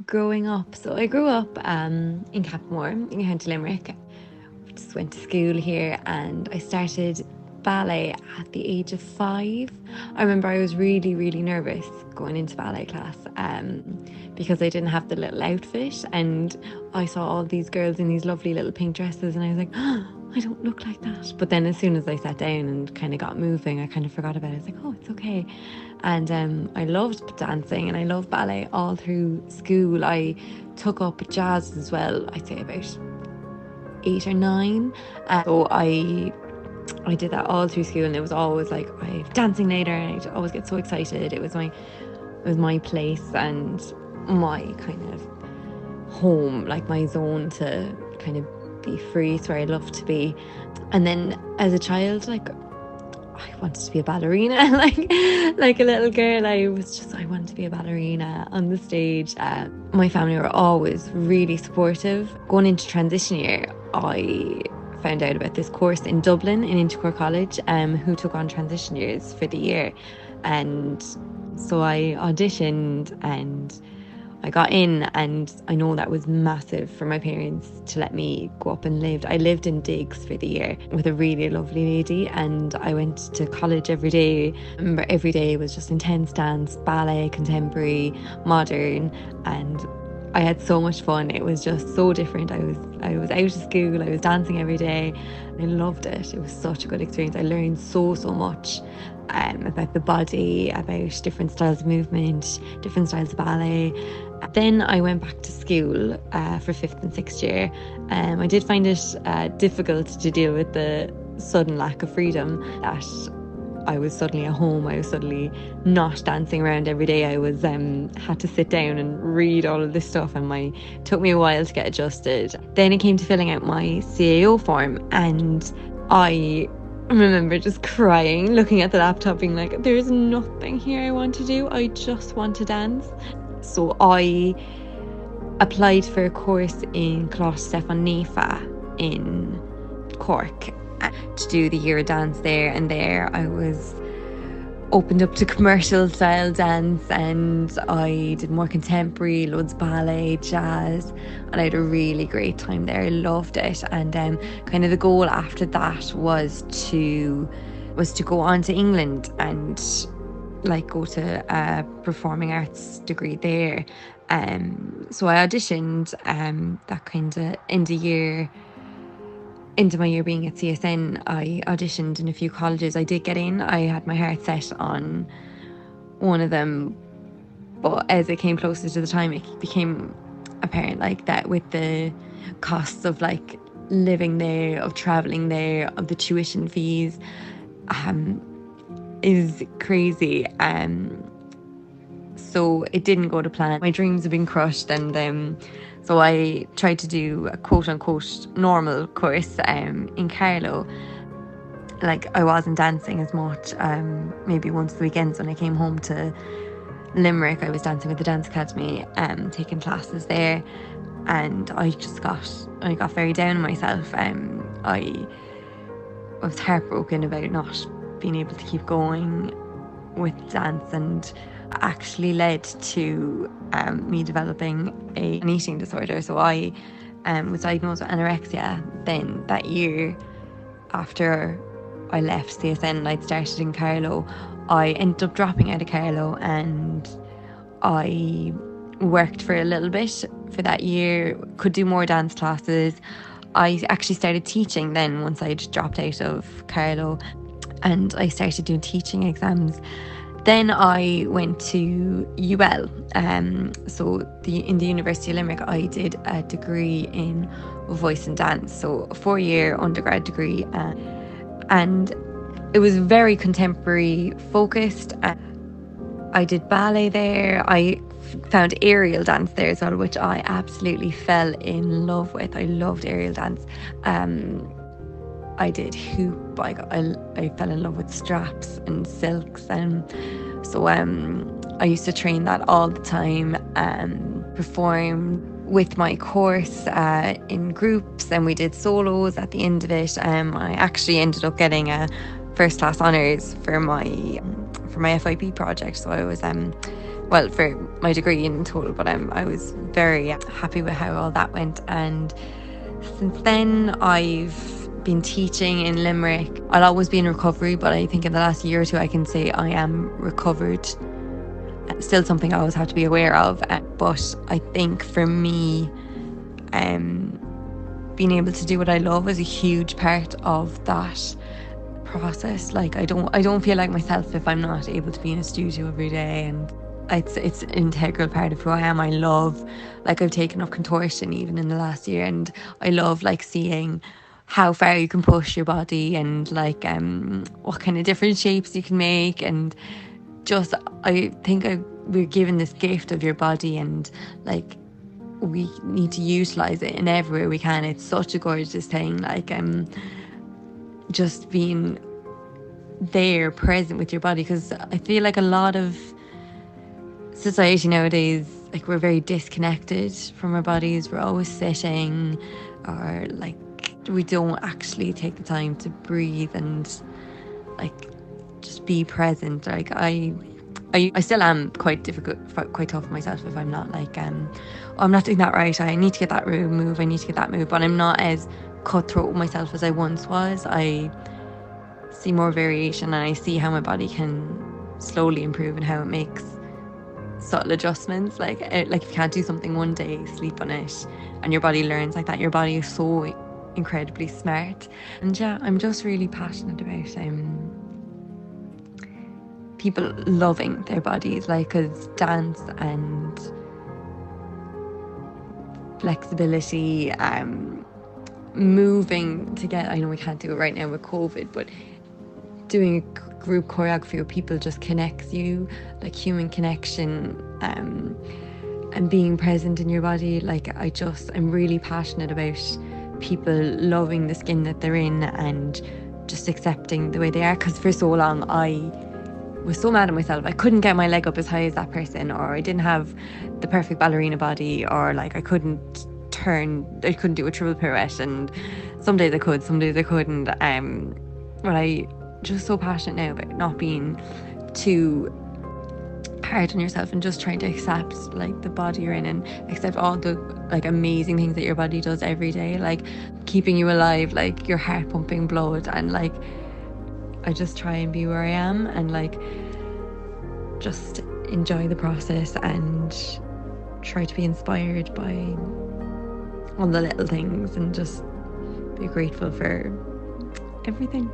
Growing up, so I grew up in Capmore in County Limerick. Just went to school here and I started ballet at the age of 5. I remember I was really, really nervous going into ballet class because I didn't have the little outfit, and I saw all these girls in these lovely little pink dresses and I was like, oh, I don't look like that. But then as soon as I sat down and kind of got moving, I kind of forgot about it. I was like, oh, it's okay. And I loved dancing and I loved ballet all through school. I took up jazz as well, I'd say about 8 or 9. So I did that all through school, and it was always like I dancing later, and I'd always get so excited. It was my place and my kind of home, like my zone to kind of be free. It's where I love to be. And then as a child, like I wanted to be a ballerina, like a little girl. I wanted to be a ballerina on the stage. My family were always really supportive. Going into transition year, I found out about this course in Dublin in Inchicore College, who took on transition years for the year, and so I auditioned and I got in, and I know that was massive for my parents to let me go up and live. I lived in Diggs for the year with a really lovely lady, and I went to college every day. I remember every day was just intense dance, ballet, contemporary, modern, and I had so much fun. It was just so different. I was out of school, I was dancing every day. I loved it. It was such a good experience. I learned so much about the body, about different styles of movement, different styles of ballet. Then I went back to school for 5th and 6th year. I did find it difficult to deal with the sudden lack of freedom, that I was suddenly at home. I was suddenly not dancing around every day. I was had to sit down and read all of this stuff, and it took me a while to get adjusted. Then it came to filling out my CAO form, and I remember just crying, looking at the laptop, being like, there's nothing here I want to do. I just want to dance. So I applied for a course in Clás Stefan Nefa in Cork to do the year of dance there, and there I was opened up to commercial style dance, and I did more contemporary, loads of ballet, jazz, and I had a really great time there. I loved it. And kind of the goal after that was to go on to England and like go to a performing arts degree there. So I auditioned that kind of into my year being at CSN. I auditioned in a few colleges. I did get in. I had my heart set on one of them, but as it came closer to the time, it became apparent like that with the costs of like living there, of traveling there, of the tuition fees, is crazy. So it didn't go to plan. My dreams have been crushed, and so I tried to do a quote-unquote normal course in Carlow. Like, I wasn't dancing as much. Maybe once the weekends when I came home to Limerick, I was dancing with the Dance Academy, taking classes there, and I got very down on myself. I was heartbroken about not being able to keep going with dance, and actually led to me developing an eating disorder. So I was diagnosed with anorexia. Then that year, after I left CSN and I'd started in Carlow, I ended up dropping out of Carlow, and I worked for a little bit for that year, could do more dance classes. I actually started teaching then once I'd dropped out of Carlow, and I started doing teaching exams. Then I went to UL. So in the University of Limerick, I did a degree in voice and dance, so a 4-year undergrad degree, and it was very contemporary focused. I did ballet there. I found aerial dance there as well, which I absolutely fell in love with. I loved aerial dance. I did hoop. I fell in love with straps and silks, and so I used to train that all the time, perform with my course in groups, and we did solos at the end of it. I actually ended up getting a first class honours for my FIP project, so I was well, for my degree in total, but I was very happy with how all that went. And since then, I've been teaching in Limerick. I'll always be in recovery, but I think in the last year or two, I can say I am recovered. Still something I always have to be aware of. But I think for me, being able to do what I love is a huge part of that process. Like I don't feel like myself if I'm not able to be in a studio every day, and it's an integral part of who I am. I love, like, I've taken up contortion even in the last year, and I love like seeing how far you can push your body, and like what kind of different shapes you can make. And just I think we're given this gift of your body, and like we need to utilize it in every way we can. It's such a gorgeous thing, like just being there present with your body, because I feel like a lot of society nowadays, like, we're very disconnected from our bodies. We're always sitting, or like we don't actually take the time to breathe and like just be present. Like I still am quite tough on myself if I'm not like oh, I'm not doing that right, I need to get that move, I need to get that move. But I'm not as cutthroat with myself as I once was. I see more variation, and I see how my body can slowly improve, and how it makes subtle adjustments. Like if you can't do something one day, sleep on it, and your body learns like that. Your body is so incredibly smart. And yeah, I'm just really passionate about people loving their bodies, like, because dance and flexibility, moving together. I know we can't do it right now with COVID, but doing a group choreography with people just connects you, like human connection, and being present in your body. Like I'm really passionate about people loving the skin that they're in, and just accepting the way they are. Because for so long I was so mad at myself. I couldn't get my leg up as high as that person, or I didn't have the perfect ballerina body, or like I couldn't do a triple pirouette. And some days I could, some days I couldn't. But I just so passionate now about not being too hard on yourself, and just trying to accept like the body you're in, and accept all the like amazing things that your body does every day, like keeping you alive, like your heart pumping blood. And like I just try and be where I am, and like just enjoy the process, and try to be inspired by all the little things, and just be grateful for everything.